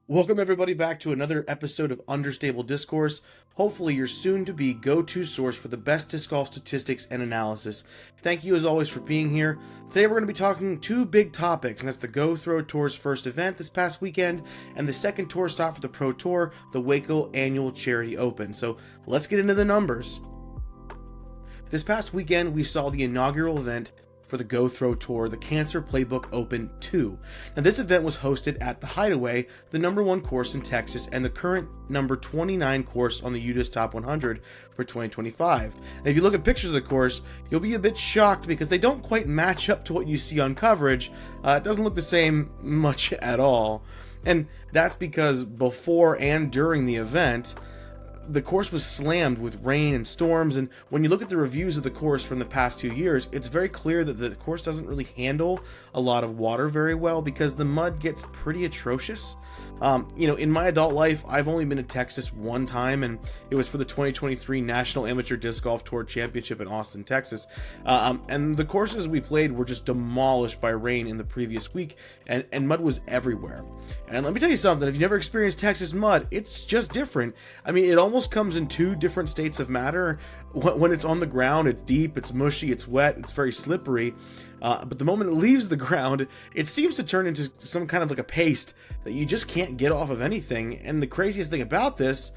Welcome everybody back to another episode of Understable Discourse, hopefully your soon-to-be go-to source for the best disc golf statistics and analysis. Thank you as always for being here. Today we're going to be talking two big topics, and that's the Go Throw Tour's first event this past weekend, and the second tour stop for the Pro Tour, the Waco Annual Charity Open. So let's get into the numbers. This past weekend we saw the inaugural event for the Go Throw Tour, the Cancer Playbook Open 2. Now this event was hosted at the Hideaway, the #1 course in Texas and the current number 29 course on the UDIS Top 100 for 2025. And if you look at pictures of the course, you'll be a bit shocked because they don't quite match up to what you see on coverage. It doesn't look the same much at all. And that's because before and during the event, the course was slammed with rain and storms, and when you look at the reviews of the course from the past 2 years, it's very clear that the course doesn't really handle a lot of water very well because the mud gets pretty atrocious. In my adult life, I've only been to Texas one time, and it was for the 2023 National Amateur Disc Golf Tour Championship in Austin, Texas. And the courses we played were just demolished by rain in the previous week, and mud was everywhere. And let me tell you something, if you've never experienced Texas mud, it's just different. I mean, it almost comes in two different states of matter. When it's on the ground, it's deep, it's mushy, it's wet, it's very slippery. But the moment it leaves the ground, it seems to turn into some kind of like a paste that you just can't get off of anything. And the craziest thing about this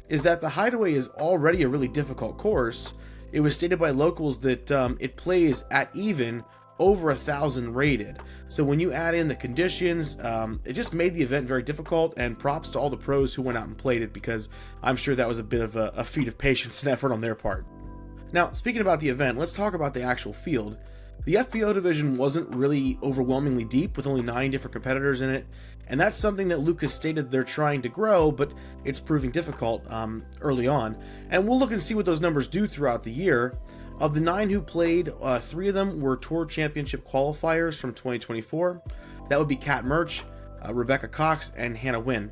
is that the Hideaway is already a really difficult course. It was stated by locals that it plays at even over 1,000 rated. So when you add in the conditions, it just made the event very difficult, and props to all the pros who went out and played it, because I'm sure that was a bit of a feat of patience and effort on their part. Now, speaking about the event, let's talk about the actual field. The FBO division wasn't really overwhelmingly deep, with only 9 different competitors in it, and that's something that Lucas stated they're trying to grow, but it's proving difficult early on. And we'll look and see what those numbers do throughout the year. Of the 9 who played, 3 of them were Tour Championship qualifiers from 2024. That would be Kat Murch, Rebecca Cox, and Hannah Wynn.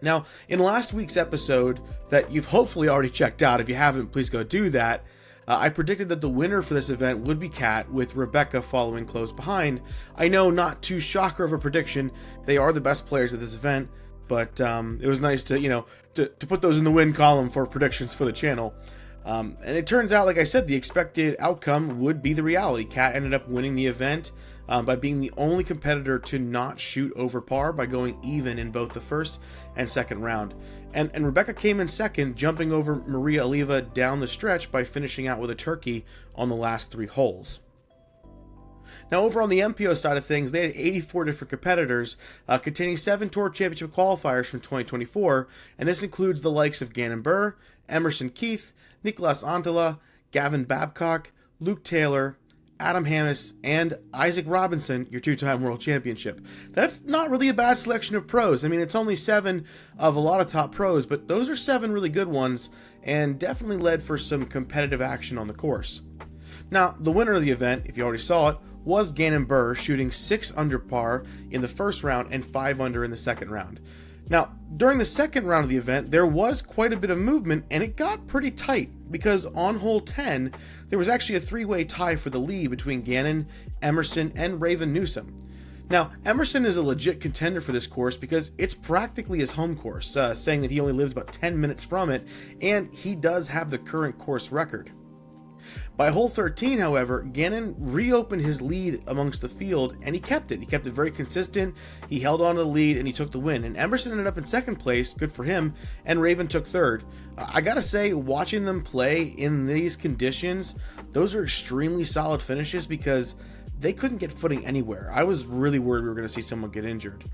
Now, in last week's episode that you've hopefully already checked out, if you haven't, please go do that, I predicted that the winner for this event would be Kat, with Rebecca following close behind. I know, not too shocker of a prediction. They are the best players at this event, but it was nice to put those in the win column for predictions for the channel. And it turns out, like I said, the expected outcome would be the reality. Kat ended up winning the event by being the only competitor to not shoot over par, by going even in both the first and second round. And Rebecca came in second, jumping over Maria Oliva down the stretch by finishing out with a turkey on the last 3 holes. Now, over on the MPO side of things, they had 84 different competitors, containing 7 Tour Championship qualifiers from 2024, and this includes the likes of Gannon Buhr, Emerson Keith, Nicolas Antela, Gavin Babcock, Luke Taylor, Adam Hammis, and Isaac Robinson, your 2-time world championship. That's not really a bad selection of pros. I mean, it's only 7 of a lot of top pros, but those are 7 really good ones, and definitely led for some competitive action on the course. Now, the winner of the event, if you already saw it, was Gannon Buhr, shooting 6 under par in the first round and 5 under in the second round. Now, during the second round of the event, there was quite a bit of movement, and it got pretty tight, because on hole 10, there was actually a 3-way tie for the lead between Gannon, Emerson, and Raven Newsom. Now, Emerson is a legit contender for this course because it's practically his home course, saying that he only lives about 10 minutes from it, and he does have the current course record. By hole 13, however, Gannon reopened his lead amongst the field, and he kept it. He kept it very consistent, he held on to the lead, and he took the win. And Emerson ended up in second place, good for him, and Raven took third. I gotta say, watching them play in these conditions, those are extremely solid finishes because they couldn't get footing anywhere. I was really worried we were going to see someone get injured.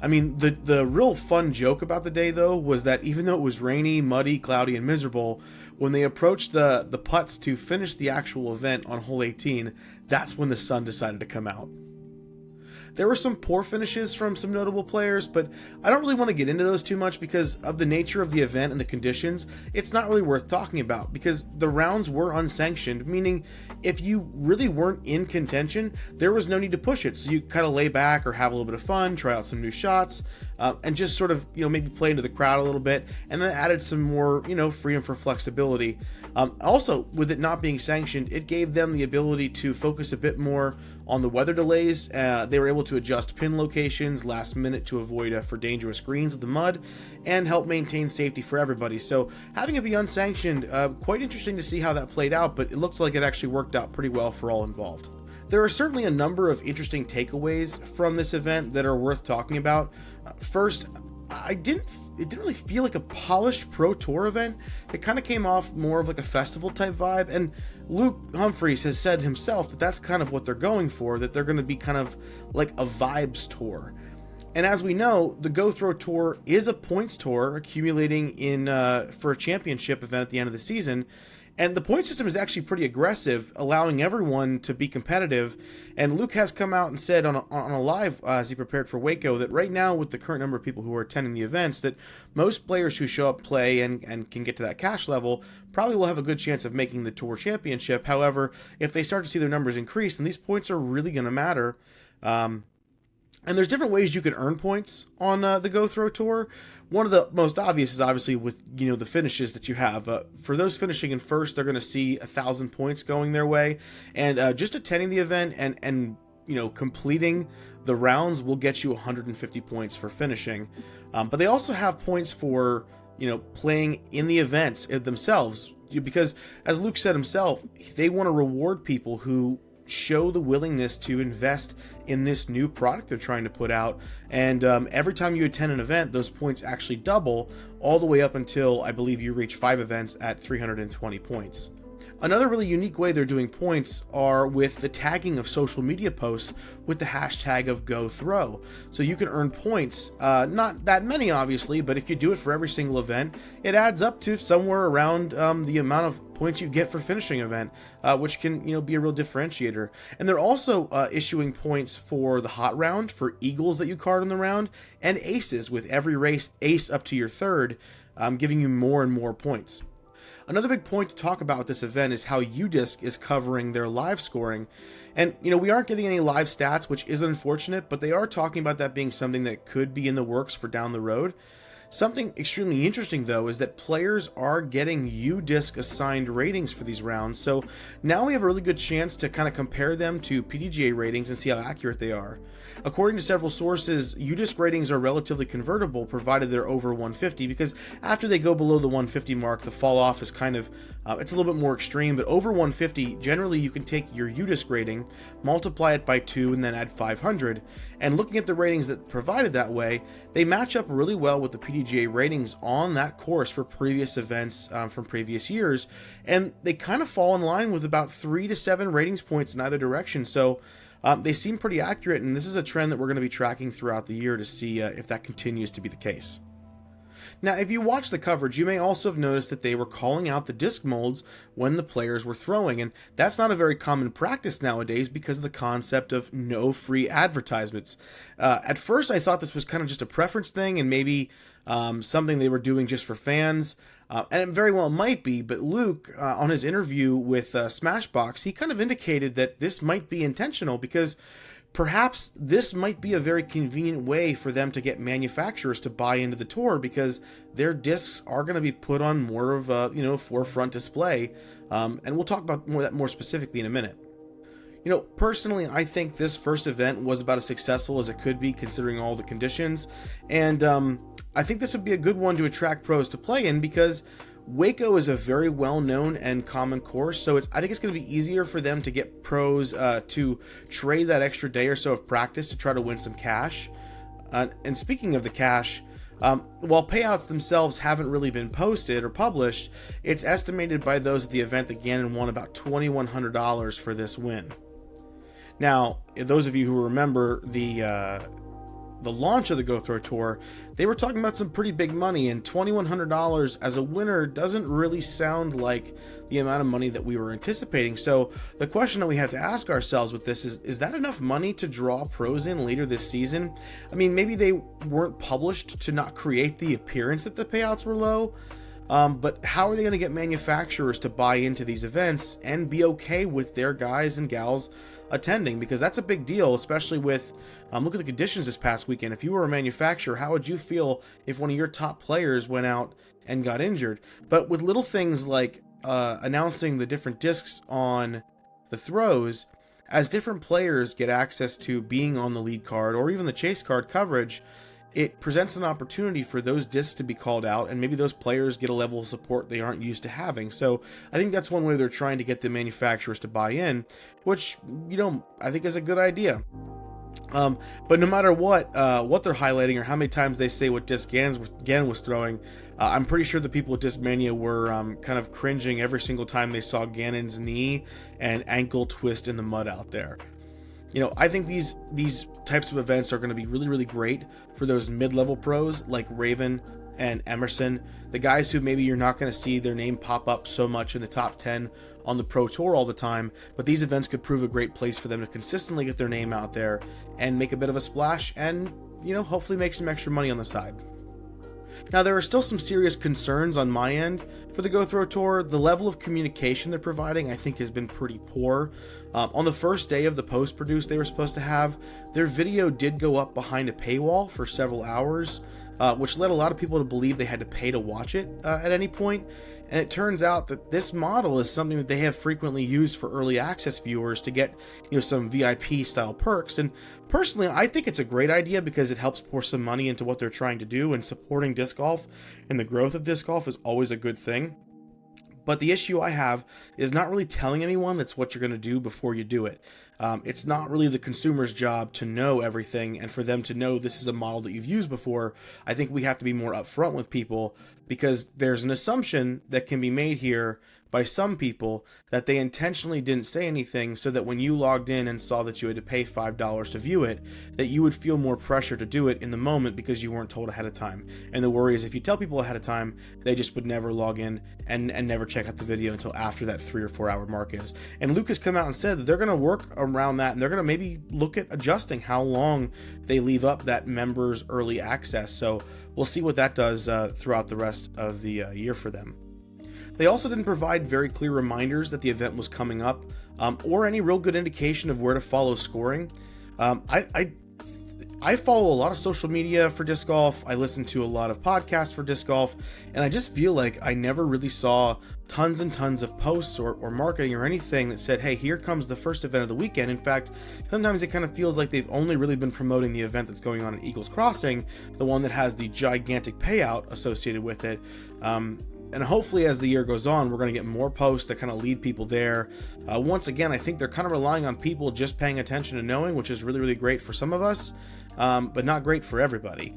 I mean, the real fun joke about the day, though, was that even though it was rainy, muddy, cloudy, and miserable, when they approached the putts to finish the actual event on hole 18, that's when the sun decided to come out. There were some poor finishes from some notable players, but I don't really want to get into those too much because of the nature of the event and the conditions. It's not really worth talking about because the rounds were unsanctioned, meaning if you really weren't in contention, there was no need to push it. So you kind of lay back or have a little bit of fun, try out some new shots. and just sort of, maybe play into the crowd a little bit, and then added some more, freedom for flexibility. Also, with it not being sanctioned, it gave them the ability to focus a bit more on the weather delays. They were able to adjust pin locations last minute to avoid for dangerous greens with the mud, and help maintain safety for everybody. So having it be unsanctioned, quite interesting to see how that played out, but it looked like it actually worked out pretty well for all involved. There are certainly a number of interesting takeaways from this event that are worth talking about. First, it didn't really feel like a polished Pro Tour event. It kind of came off more of like a festival type vibe, and Luke Humphries has said himself that that's kind of what they're going for, that they're going to be kind of like a vibes tour. And as we know, the Go Throw Tour is a points tour accumulating in for a championship event at the end of the season. And the point system is actually pretty aggressive, allowing everyone to be competitive. And Luke has come out and said on a live as he prepared for Waco that right now, with the current number of people who are attending the events, that most players who show up, play, and can get to that cash level probably will have a good chance of making the Tour Championship. However, if they start to see their numbers increase, then these points are really going to matter. And there's different ways you can earn points on the Go Throw Tour. One of the most obvious is obviously with the finishes that you have. For those finishing in first, they're going to see 1,000 points going their way, and just attending the event and completing the rounds will get you 150 points for finishing. But they also have points for playing in the events themselves, because as Luke said himself, they want to reward people who show the willingness to invest in this new product they're trying to put out. And every time you attend an event, those points actually double all the way up until I believe you reach 5 events at 320 points. Another really unique way they're doing points are with the tagging of social media posts with the hashtag of GoThrow. So you can earn points, not that many obviously, but if you do it for every single event, it adds up to somewhere around the amount of points you get for finishing an event, which can be a real differentiator. And they're also issuing points for the hot round, for eagles that you card in the round, and aces with every race ace up to your third, giving you more and more points. Another big point to talk about with this event is how UDisc is covering their live scoring. And, we aren't getting any live stats, which is unfortunate, but they are talking about that being something that could be in the works for down the road. Something extremely interesting, though, is that players are getting UDisc assigned ratings for these rounds. So now we have a really good chance to kind of compare them to PDGA ratings and see how accurate they are. According to several sources, UDisc ratings are relatively convertible provided they're over 150, because after they go below the 150 mark, the fall off is kind of, it's a little bit more extreme, but over 150, generally you can take your UDisc rating, multiply it by 2, and then add 500. And looking at the ratings that provided that way, they match up really well with the PDGA ratings on that course for previous events from previous years, and they kind of fall in line with about 3 to 7 ratings points in either direction. So they seem pretty accurate, and this is a trend that we're going to be tracking throughout the year to see if that continues to be the case. Now, if you watch the coverage, you may also have noticed that they were calling out the disc molds when the players were throwing, and that's not a very common practice nowadays because of the concept of no free advertisements. At first, I thought this was kind of just a preference thing and maybe something they were doing just for fans, and it very well might be, but Luke, on his interview with Smashbox, he kind of indicated that this might be intentional because perhaps this might be a very convenient way for them to get manufacturers to buy into the tour, because their discs are going to be put on more of a forefront display, and we'll talk about that more specifically in a minute. Personally, I think this first event was about as successful as it could be considering all the conditions, and I think this would be a good one to attract pros to play in because Waco is a very well-known and common course, so I think it's going to be easier for them to get pros to trade that extra day or so of practice to try to win some cash. And speaking of the cash, while payouts themselves haven't really been posted or published, it's estimated by those at the event that Gannon won about $2,100 for this win. Now, those of you who remember the launch of the Go Throw Tour, they were talking about some pretty big money, and $2,100 as a winner doesn't really sound like the amount of money that we were anticipating. So the question that we have to ask ourselves with this is that enough money to draw pros in later this season? I mean, maybe they weren't published to not create the appearance that the payouts were low, but how are they going to get manufacturers to buy into these events and be okay with their guys and gals attending? Because that's a big deal, especially with Look at the conditions this past weekend. If you were a manufacturer, how would you feel if one of your top players went out and got injured? But with little things like announcing the different discs on the throws, as different players get access to being on the lead card or even the chase card coverage, it presents an opportunity for those discs to be called out, and maybe those players get a level of support they aren't used to having. So I think that's one way they're trying to get the manufacturers to buy in, which, I think is a good idea. But no matter what they're highlighting or how many times they say what disc Gannon was throwing, I'm pretty sure the people at Discmania were kind of cringing every single time they saw Gannon's knee and ankle twist in the mud out there. I think these types of events are going to be really, really great for those mid-level pros like Raven and Emerson, the guys who maybe you're not going to see their name pop up so much in the top 10 on the Pro Tour all the time, but these events could prove a great place for them to consistently get their name out there and make a bit of a splash and, hopefully make some extra money on the side. Now, there are still some serious concerns on my end for the Go Throw Tour. The level of communication they're providing, I think, has been pretty poor. On the first day of the post-produce they were supposed to have, their video did go up behind a paywall for several hours, which led a lot of people to believe they had to pay to watch it at any point. And it turns out that this model is something that they have frequently used for early access viewers to get, some VIP style perks. And personally, I think it's a great idea because it helps pour some money into what they're trying to do, and supporting disc golf and the growth of disc golf is always a good thing. But the issue I have is not really telling anyone that's what you're going to do before you do it. It's not really the consumer's job to know everything and for them to know this is a model that you've used before. I think we have to be more upfront with people, because there's an assumption that can be made here by some people that they intentionally didn't say anything so that when you logged in and saw that you had to pay $5 to view it, that you would feel more pressure to do it in the moment because you weren't told ahead of time. And the worry is if you tell people ahead of time, they just would never log in and never check out the video until after that 3 or 4 hour mark is. And Luke has come out and said that they're going to work around that, and they're going to maybe look at adjusting how long they leave up that members early access. So we'll see what that does throughout the rest of the year for them. They also didn't provide very clear reminders that the event was coming up, or any real good indication of where to follow scoring. I follow a lot of social media for disc golf. I listen to a lot of podcasts for disc golf, and I just feel like I never really saw tons and tons of posts or marketing or anything that said, hey, here comes the first event of the weekend. In fact, sometimes it kind of feels like they've only really been promoting the event that's going on at Eagles Crossing, the one that has the gigantic payout associated with it. And hopefully as the year goes on, we're going to get more posts that kind of lead people there. Once again, I think they're kind of relying on people just paying attention and knowing, which is really, really great for some of us, but not great for everybody.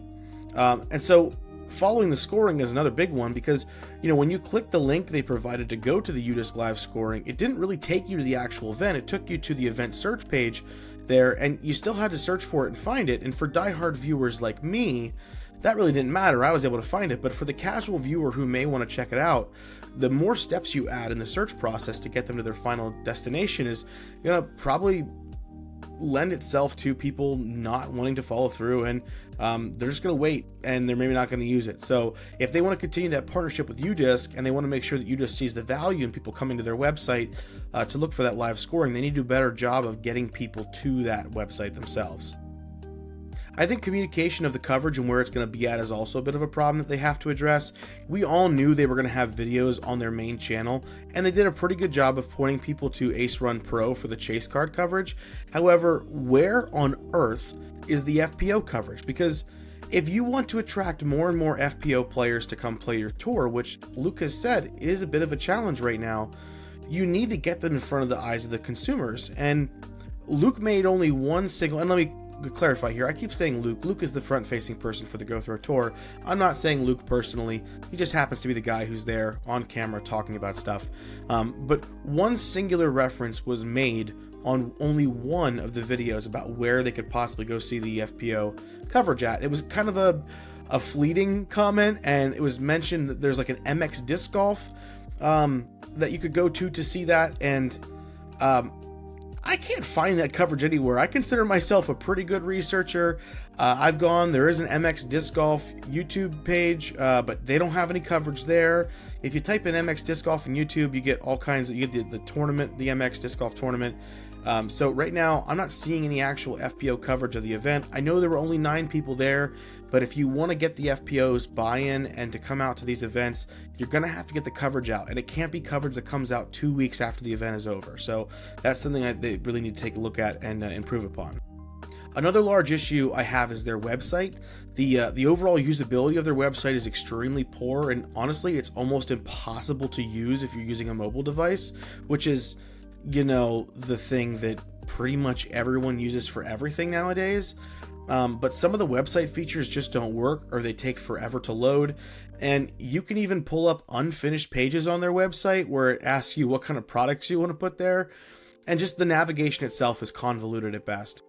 And so following the scoring is another big one, because, when you click the link they provided to go to the UDisc Live scoring, it didn't really take you to the actual event. It took you to the event search page there, and you still had to search for it and find it. And for diehard viewers like me, that really didn't matter. I was able to find it. But for the casual viewer who may want to check it out, the more steps you add in the search process to get them to their final destination is going to probably lend itself to people not wanting to follow through, and they're just going to wait, and they're maybe not going to use it. So if they want to continue that partnership with UDisc, and they want to make sure that UDisc sees the value in people coming to their website to look for that live scoring, they need to do a better job of getting people to that website themselves. I think communication of the coverage and where it's going to be at is also a bit of a problem that they have to address. We all knew they were going to have videos on their main channel, and they did a pretty good job of pointing people to Ace Run Pro for the chase card coverage. However, where on earth is the FPO coverage? Because if you want to attract more and more FPO players to come play your tour, which Luke has said is a bit of a challenge right now, you need to get them in front of the eyes of the consumers. And Luke made only one single, and let me clarify here, I keep saying Luke. Luke is the front-facing person for the Go Throw Tour. I'm not saying Luke personally. He just happens to be the guy who's there on camera talking about stuff. But one singular reference was made on only one of the videos about where they could possibly go see the FPO coverage at. It was kind of a fleeting comment, and it was mentioned that there's like an MX Disc Golf that you could go to see that, and I can't find that coverage anywhere. I consider myself a pretty good researcher. There is an MX Disc Golf YouTube page, but they don't have any coverage there. If you type in MX Disc Golf in YouTube, you get all kinds of, you get the tournament, the MX Disc Golf tournament, So right now, I'm not seeing any actual FPO coverage of the event. I know there were only 9 people there, but if you want to get the FPO's buy-in and to come out to these events, you're going to have to get the coverage out, and it can't be coverage that comes out 2 weeks after the event is over. So that's something they really need to take a look at and improve upon. Another large issue I have is their website. The overall usability of their website is extremely poor, and honestly, it's almost impossible to use if you're using a mobile device, which is, the thing that pretty much everyone uses for everything nowadays. But some of the website features just don't work, or they take forever to load. And you can even pull up unfinished pages on their website where it asks you what kind of products you want to put there. And just the navigation itself is convoluted at best.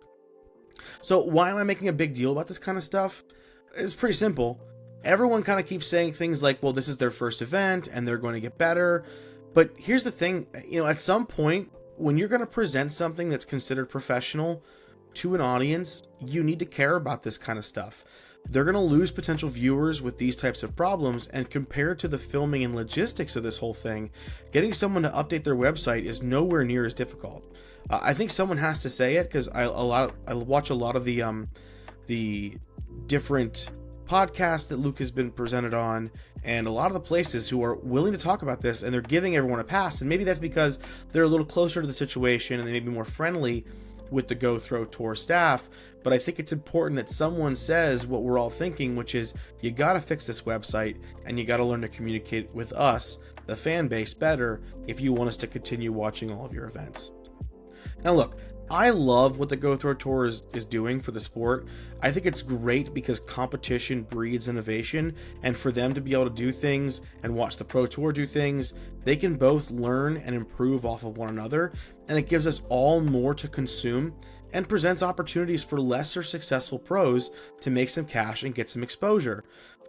So why am I making a big deal about this kind of stuff? It's pretty simple. Everyone kind of keeps saying things like, well, this is their first event and they're going to get better. But here's the thing, at some point, when you're going to present something that's considered professional to an audience, you need to care about this kind of stuff. They're going to lose potential viewers with these types of problems, and compared to the filming and logistics of this whole thing, getting someone to update their website is nowhere near as difficult. I think someone has to say it, because I watch a lot of the different podcasts that Luke has been presented on, and a lot of the places who are willing to talk about this, and they're giving everyone a pass. And maybe that's because they're a little closer to the situation and they may be more friendly with the Go Throw Tour staff. But I think it's important that someone says what we're all thinking, which is you got to fix this website and you got to learn to communicate with us, the fan base, better if you want us to continue watching all of your events. Now look, I love what the Go Throw Tour is doing for the sport. I think it's great because competition breeds innovation, and for them to be able to do things and watch the Pro Tour do things, they can both learn and improve off of one another, and it gives us all more to consume and presents opportunities for lesser successful pros to make some cash and get some exposure.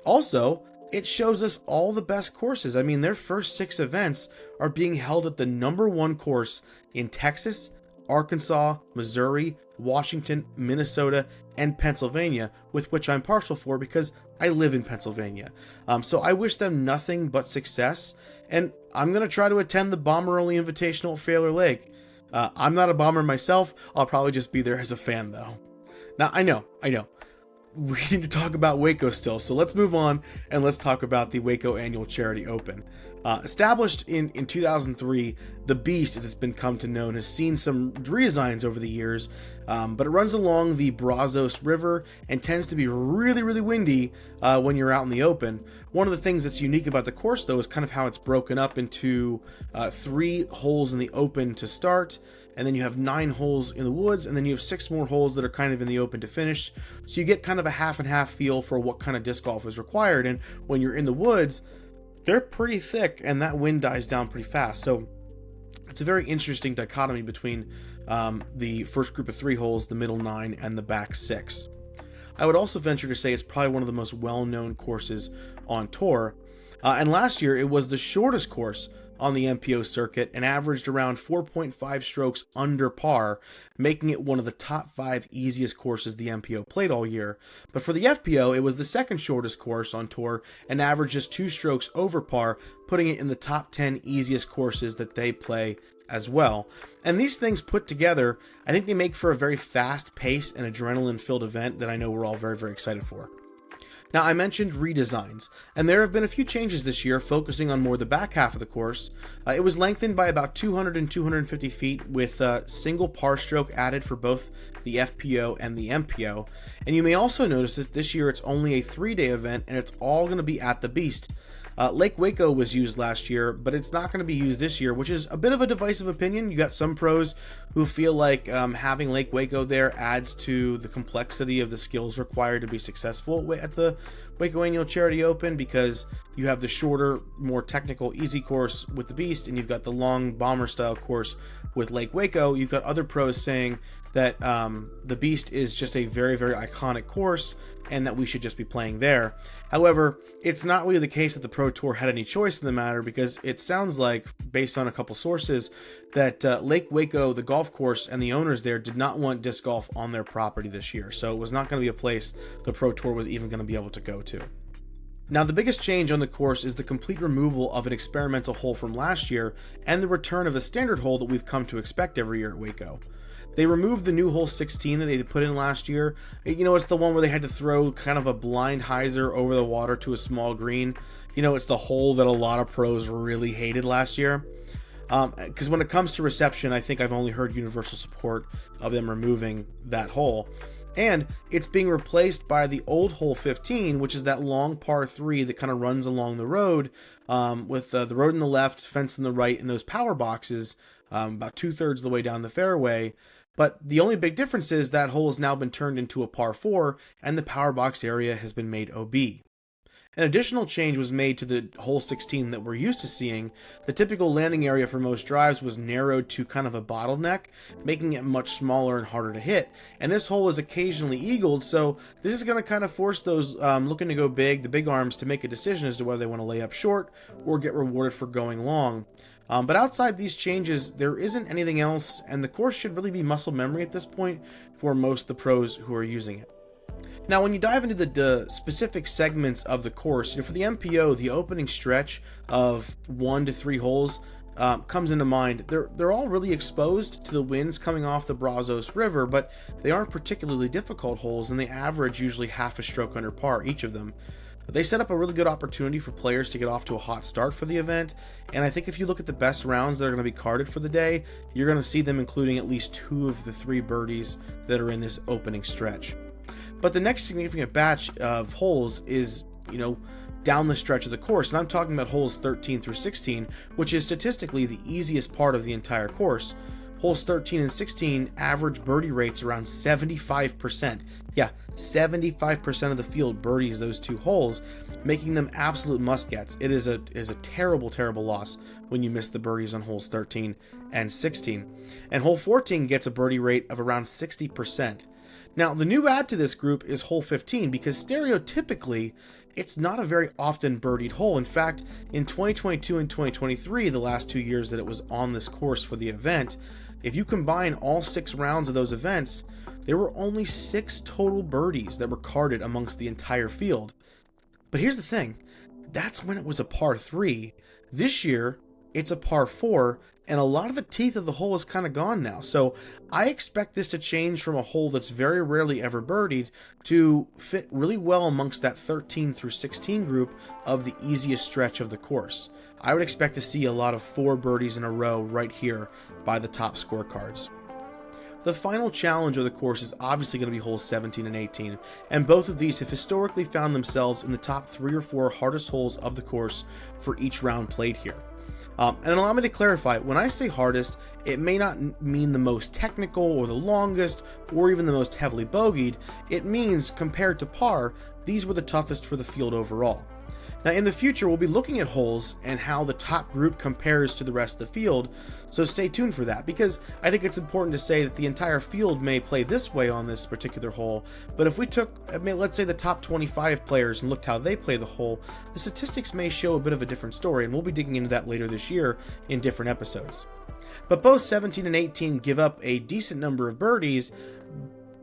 Also, it shows us all the best courses. I mean, their first 6 events are being held at the #1 course in Texas, Arkansas, Missouri, Washington, Minnesota, and Pennsylvania, with which I'm partial for because I live in Pennsylvania. So I wish them nothing but success, and I'm going to try to attend the Bomber-only Invitational at Failure Lake. I'm not a bomber myself. I'll probably just be there as a fan, though. Now, I know. We need to talk about Waco still, so let's move on and let's talk about the Waco Annual Charity Open. Established in 2003, the Beast, as it's been come to known, has seen some redesigns over the years, but it runs along the Brazos River and tends to be really, really windy when you're out in the open. One of the things that's unique about the course, though, is kind of how it's broken up into 3 holes in the open to start, and then you have 9 holes in the woods, and then you have 6 more holes that are kind of in the open to finish. So you get kind of a half and half feel for what kind of disc golf is required. And when you're in the woods, they're pretty thick and that wind dies down pretty fast. So it's a very interesting dichotomy between the first group of 3 holes, the middle 9, and the back 6. I would also venture to say it's probably one of the most well-known courses on tour. And last year, it was the shortest course on the MPO circuit and averaged around 4.5 strokes under par, making it one of the top 5 easiest courses the MPO played all year. But for the FPO, it was the second shortest course on tour and averaged just 2 strokes over par, putting it in the top 10 easiest courses that they play as well. And these things put together, I think they make for a very fast-paced and adrenaline-filled event that I know we're all very, very excited for. Now, I mentioned redesigns, and there have been a few changes this year focusing on more the back half of the course. It was lengthened by about 200 and 250 feet with a single par stroke added for both the FPO and the MPO. And you may also notice that this year it's only a 3-day event, and it's all going to be at the Beast. Lake Waco was used last year, but it's not going to be used this year, which is a bit of a divisive opinion. You got some pros who feel like having Lake Waco there adds to the complexity of the skills required to be successful at the Waco Annual Charity Open, because you have the shorter, more technical, easy course with the Beast, and you've got the long bomber-style course with Lake Waco. You've got other pros saying that the Beast is just a very, very iconic course and that we should just be playing there. However, it's not really the case that the Pro Tour had any choice in the matter, because it sounds like, based on a couple sources, that Lake Waco, the golf course, and the owners there did not want disc golf on their property this year. So it was not going to be a place the Pro Tour was even going to be able to go to. Now, the biggest change on the course is the complete removal of an experimental hole from last year and the return of a standard hole that we've come to expect every year at Waco. They removed the new hole 16 that they put in last year. It's the one where they had to throw kind of a blind hyzer over the water to a small green. It's the hole that a lot of pros really hated last year. Because when it comes to reception, I think I've only heard universal support of them removing that hole. And it's being replaced by the old hole 15, which is that long par 3 that kind of runs along the road, with the road on the left, fence on the right, and those power boxes about 2/3 of the way down the fairway. But the only big difference is that hole has now been turned into a par 4, and the power box area has been made OB. An additional change was made to the hole 16 that we're used to seeing. The typical landing area for most drives was narrowed to kind of a bottleneck, making it much smaller and harder to hit. And this hole is occasionally eagled, so this is going to kind of force those looking to go big, the big arms, to make a decision as to whether they want to lay up short or get rewarded for going long. But outside these changes, there isn't anything else, and the course should really be muscle memory at this point for most of the pros who are using it. Now, when you dive into the specific segments of the course, for the MPO, the opening stretch of 1 to 3 holes comes into mind. They're all really exposed to the winds coming off the Brazos River, but they aren't particularly difficult holes, and they average usually half a stroke under par, each of them. They set up a really good opportunity for players to get off to a hot start for the event, and I think if you look at the best rounds that are going to be carded for the day, you're going to see them including at least 2 of the 3 birdies that are in this opening stretch. But the next significant batch of holes is, down the stretch of the course, and I'm talking about holes 13 through 16, which is statistically the easiest part of the entire course. Holes 13 and 16 average birdie rates around 75%. Yeah, 75% of the field birdies those 2 holes, making them absolute must-gets. It is a terrible, terrible loss when you miss the birdies on holes 13 and 16. And hole 14 gets a birdie rate of around 60%. Now, the new add to this group is hole 15, because stereotypically, it's not a very often birdied hole. In fact, in 2022 and 2023, the last 2 years that it was on this course for the event, if you combine all 6 rounds of those events, there were only 6 total birdies that were carded amongst the entire field. But here's the thing, that's when it was a par 3. This year, it's a par 4, and a lot of the teeth of the hole is kind of gone now. So I expect this to change from a hole that's very rarely ever birdied to fit really well amongst that 13 through 16 group of the easiest stretch of the course. I would expect to see a lot of 4 birdies in a row right here by the top scorecards. The final challenge of the course is obviously going to be holes 17 and 18, and both of these have historically found themselves in the top 3 or 4 hardest holes of the course for each round played here. And allow me to clarify, when I say hardest, it may not mean the most technical or the longest or even the most heavily bogeyed. It means, compared to par, these were the toughest for the field overall. Now, in the future, we'll be looking at holes and how the top group compares to the rest of the field, so stay tuned for that, because I think it's important to say that the entire field may play this way on this particular hole, but if we took, let's say, the top 25 players and looked how they play the hole, the statistics may show a bit of a different story, and we'll be digging into that later this year in different episodes. But both 17 and 18 give up a decent number of birdies.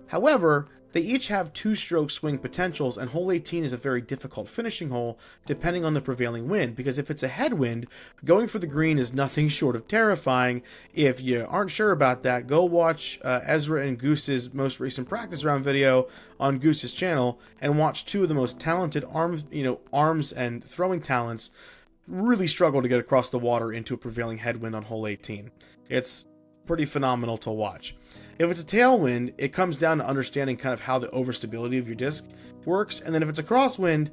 However, they each have 2-stroke swing potentials, and hole 18 is a very difficult finishing hole depending on the prevailing wind, because if it's a headwind, going for the green is nothing short of terrifying. If you aren't sure about that, go watch Ezra and Goose's most recent practice round video on Goose's channel and watch 2 of the most talented arms and throwing talents really struggle to get across the water into a prevailing headwind on hole 18. It's pretty phenomenal to watch. If it's a tailwind, it comes down to understanding kind of how the overstability of your disc works, and then if it's a crosswind,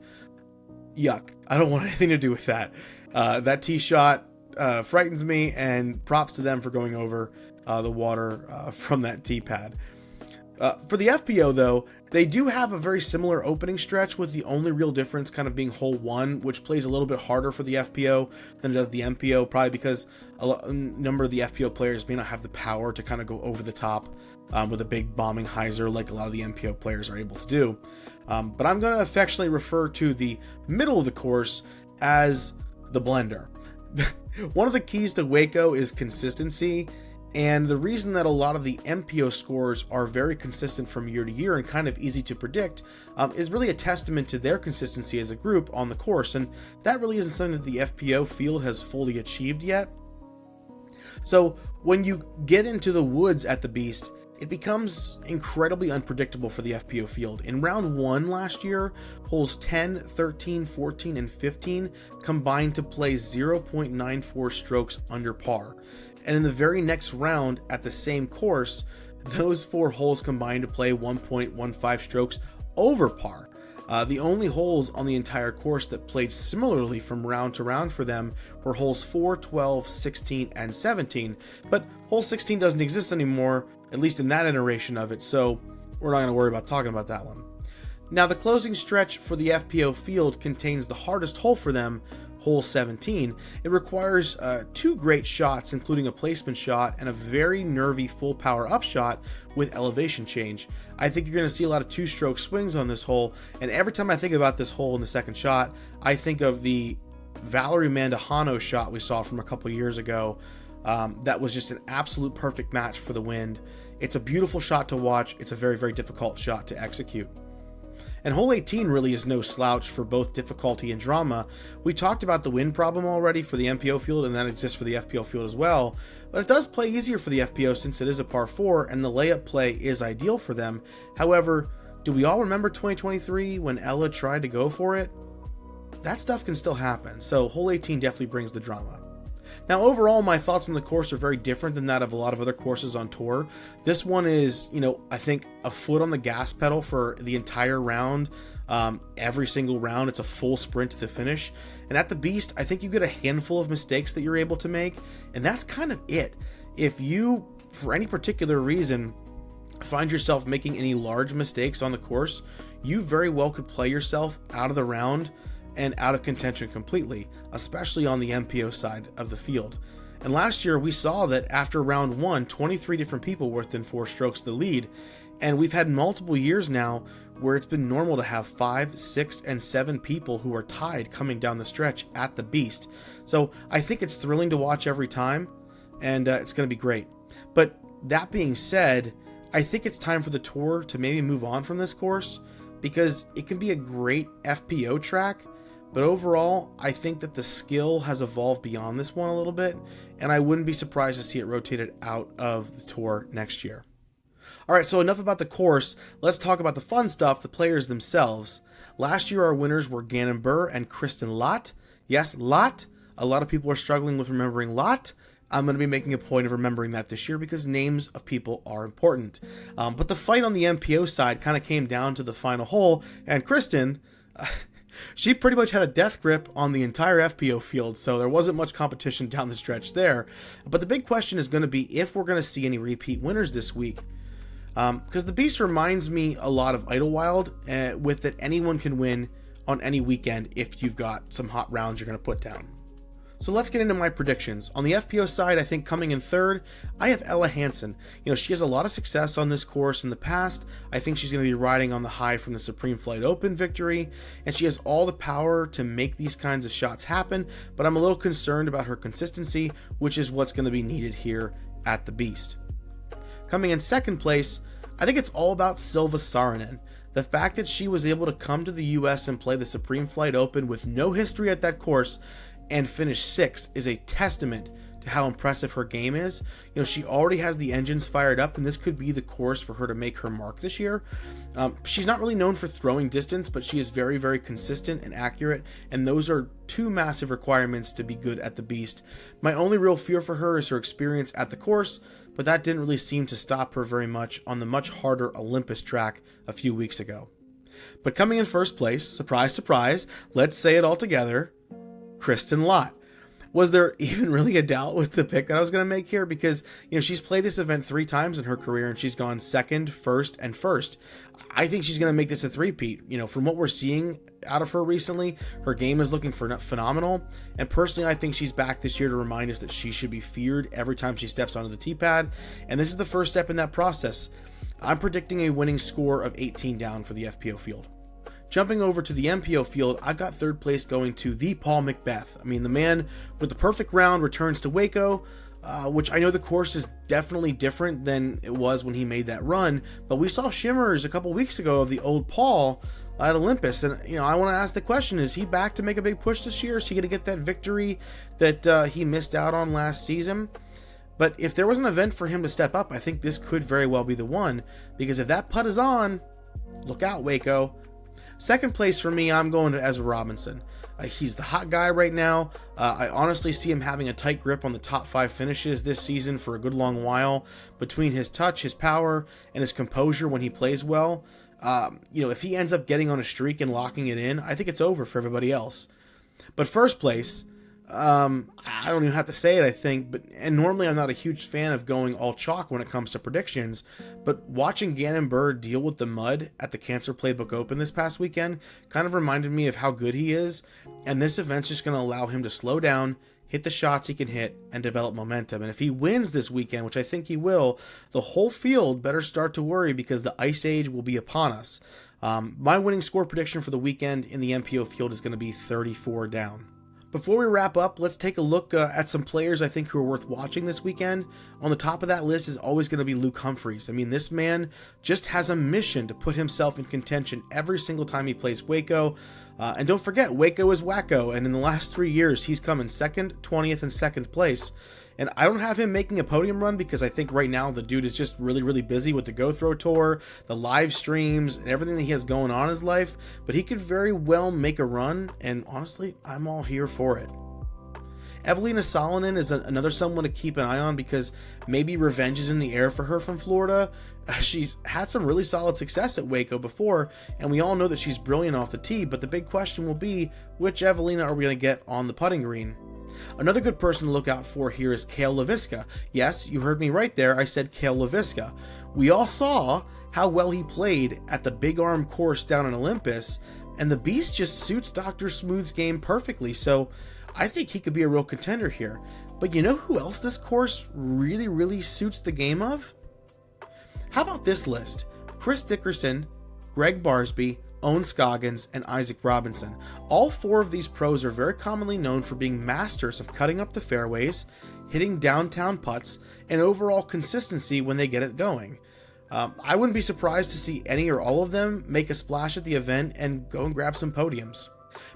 yuck. I don't want anything to do with that. That tee shot frightens me, and props to them for going over the water from that tee pad. For the FPO, though, they do have a very similar opening stretch, with the only real difference kind of being hole 1, which plays a little bit harder for the FPO than it does the MPO, probably because a number of the FPO players may not have the power to kind of go over the top with a big bombing hyzer like a lot of the MPO players are able to do. But I'm going to affectionately refer to the middle of the course as the blender. One of the keys to Waco is consistency, And the reason that a lot of the MPO scores are very consistent from year to year and kind of easy to predict is really a testament to their consistency as a group on the course. And that really isn't something that the FPO field has fully achieved yet. So when you get into the woods at the Beast, it becomes incredibly unpredictable for the FPO field. In round 1 last year, holes 10, 13, 14, and 15 combined to play 0.94 strokes under par. And in the very next round at the same course, those 4 holes combined to play 1.15 strokes over par. The only holes on the entire course that played similarly from round to round for them were holes 4, 12, 16, and 17. But hole 16 doesn't exist anymore, at least in that iteration of it, so we're not going to worry about talking about that one. Now, the closing stretch for the FPO field contains the hardest hole for them, hole 17. It requires 2 great shots, including a placement shot and a very nervy full power up shot with elevation change. I think you're going to see a lot of 2-stroke swings on this hole, and every time I think about this hole in the second shot, I think of the Valerie Mandujano shot we saw from a couple years ago. That was just an absolute perfect match for the wind. It's a beautiful shot to watch. It's a very, very difficult shot to execute. And hole 18 really is no slouch for both difficulty and drama. We talked about the wind problem already for the MPO field, and that exists for the FPO field as well. But it does play easier for the FPO since it is a par 4 and the layup play is ideal for them. However, do we all remember 2023 when Ella tried to go for it? That stuff can still happen, so hole 18 definitely brings the drama. Now, overall, my thoughts on the course are very different than that of a lot of other courses on tour. This one is, I think a foot on the gas pedal for the entire round. Every single round, it's a full sprint to the finish. And at the Beast, I think you get a handful of mistakes that you're able to make, and that's kind of it. If you, for any particular reason, find yourself making any large mistakes on the course, you very well could play yourself out of the round and out of contention completely, especially on the MPO side of the field. And last year we saw that after round 1, 23 different people were within 4 strokes of the lead, and we've had multiple years now where it's been normal to have 5, 6, and 7 people who are tied coming down the stretch at the Beast. So I think it's thrilling to watch every time, and it's going to be great. But that being said, I think it's time for the tour to maybe move on from this course, because it can be a great FPO track, but overall, I think that the skill has evolved beyond this one a little bit, and I wouldn't be surprised to see it rotated out of the tour next year. Alright, so enough about the course. Let's talk about the fun stuff, the players themselves. Last year, our winners were Gannon Buhr and Kristen Lott. Yes, Lott. A lot of people are struggling with remembering Lott. I'm going to be making a point of remembering that this year because names of people are important. But the fight on the MPO side kind of came down to the final hole, and Kristen... she pretty much had a death grip on the entire FPO field, so there wasn't much competition down the stretch there. But the big question is going to be if we're going to see any repeat winners this week. Because the Beast reminds me a lot of Idlewild, with that anyone can win on any weekend if you've got some hot rounds you're going to put down. So let's get into my predictions. On the FPO side, I think coming in third, I have Ella Hansen. She has a lot of success on this course in the past. I think she's going to be riding on the high from the Supreme Flight Open victory, and she has all the power to make these kinds of shots happen, but I'm a little concerned about her consistency, which is what's going to be needed here at the Beast. Coming in second place, I think it's all about Silva Saarinen. The fact that she was able to come to the US and play the Supreme Flight Open with no history at that course and finish 6th is a testament to how impressive her game is. She already has the engines fired up, and this could be the course for her to make her mark this year. She's not really known for throwing distance, but she is very, very consistent and accurate, and those are 2 massive requirements to be good at the Beast. My only real fear for her is her experience at the course, but that didn't really seem to stop her very much on the much harder Olympus track a few weeks ago. But coming in first place, surprise, surprise, let's say it all together, Kristen Lott. Was there even really a doubt with the pick that I was going to make here? Because, she's played this event 3 times in her career, and she's gone 2nd, 1st, and 1st. I think she's going to make this a three-peat. From what we're seeing out of her recently, her game is looking phenomenal. And personally, I think she's back this year to remind us that she should be feared every time she steps onto the tee pad. And this is the first step in that process. I'm predicting a winning score of 18 down for the FPO field. Jumping over to the MPO field, I've got third place going to the Paul McBeth. The man with the perfect round returns to Waco, which I know the course is definitely different than it was when he made that run, but we saw shimmers a couple weeks ago of the old Paul at Olympus, and I want to ask the question, is he back to make a big push this year? Is he going to get that victory that he missed out on last season? But if there was an event for him to step up, I think this could very well be the one, because if that putt is on, look out, Waco. Second place for me, I'm going to Ezra Robinson. He's the hot guy right now. I honestly see him having a tight grip on the top 5 finishes this season for a good long while. Between his touch, his power, and his composure when he plays well, if he ends up getting on a streak and locking it in, I think it's over for everybody else. But first place, I don't even have to say it, I think, and normally I'm not a huge fan of going all chalk when it comes to predictions, but watching Gannon Buhr deal with the mud at the Cancer Playbook Open this past weekend kind of reminded me of how good he is, and this event's just going to allow him to slow down, hit the shots he can hit, and develop momentum. And if he wins this weekend, which I think he will, the whole field better start to worry, because the ice age will be upon us. My winning score prediction for the weekend in the MPO field is going to be 34 down. Before we wrap up, let's take a look at some players I think who are worth watching this weekend. On the top of that list is always going to be Luke Humphreys. I mean, this man just has a mission to put himself in contention every single time he plays Waco. And don't forget, Waco is Waco, and in the last 3 years, he's come in 2nd, 20th, and 2nd place. And I don't have him making a podium run because I think right now the dude is just really, really busy with the Go Throw Tour, the live streams, and everything that he has going on in his life. But he could very well make a run, and honestly, I'm all here for it. Evelina Salonen is another someone to keep an eye on, because maybe revenge is in the air for her from Florida. She's had some really solid success at Waco before, and we all know that she's brilliant off the tee, but the big question will be, which Evelina are we going to get on the putting green? Another good person to look out for here is Kale LaVisca. Yes, you heard me right there, I said Kale LaVisca. We all saw how well he played at the Big Arm course down in Olympus, and the beast just suits Dr. Smooth's game perfectly, so I think he could be a real contender here. But you know who else this course really, really suits the game of? How about this list? Chris Dickerson, Greg Barsby, Owen Scoggins, and Isaac Robinson. All 4 of these pros are very commonly known for being masters of cutting up the fairways, hitting downtown putts, and overall consistency when they get it going. I wouldn't be surprised to see any or all of them make a splash at the event and go and grab some podiums.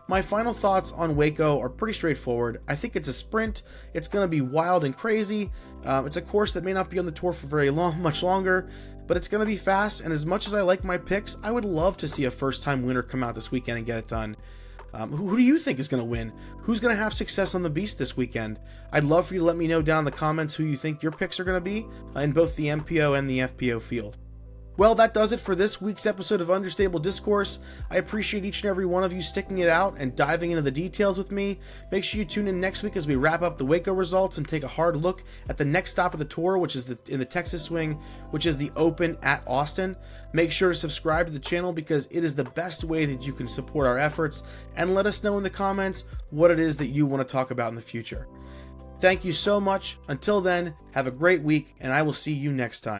My final thoughts on Waco are pretty straightforward. I think it's a sprint. It's going to be wild and crazy. It's a course that may not be on the tour for much longer, but it's going to be fast, and as much as I like my picks, I would love to see a first-time winner come out this weekend and get it done. Who do you think is going to win? Who's going to have success on the beast this weekend? I'd love for you to let me know down in the comments who you think your picks are going to be in both the MPO and the FPO field. Well, that does it for this week's episode of Understable Discourse. I appreciate each and every one of you sticking it out and diving into the details with me. Make sure you tune in next week as we wrap up the Waco results and take a hard look at the next stop of the tour, which is in the Texas swing, which is the Open at Austin. Make sure to subscribe to the channel, because it is the best way that you can support our efforts, and let us know in the comments what it is that you want to talk about in the future. Thank you so much. Until then, have a great week, and I will see you next time.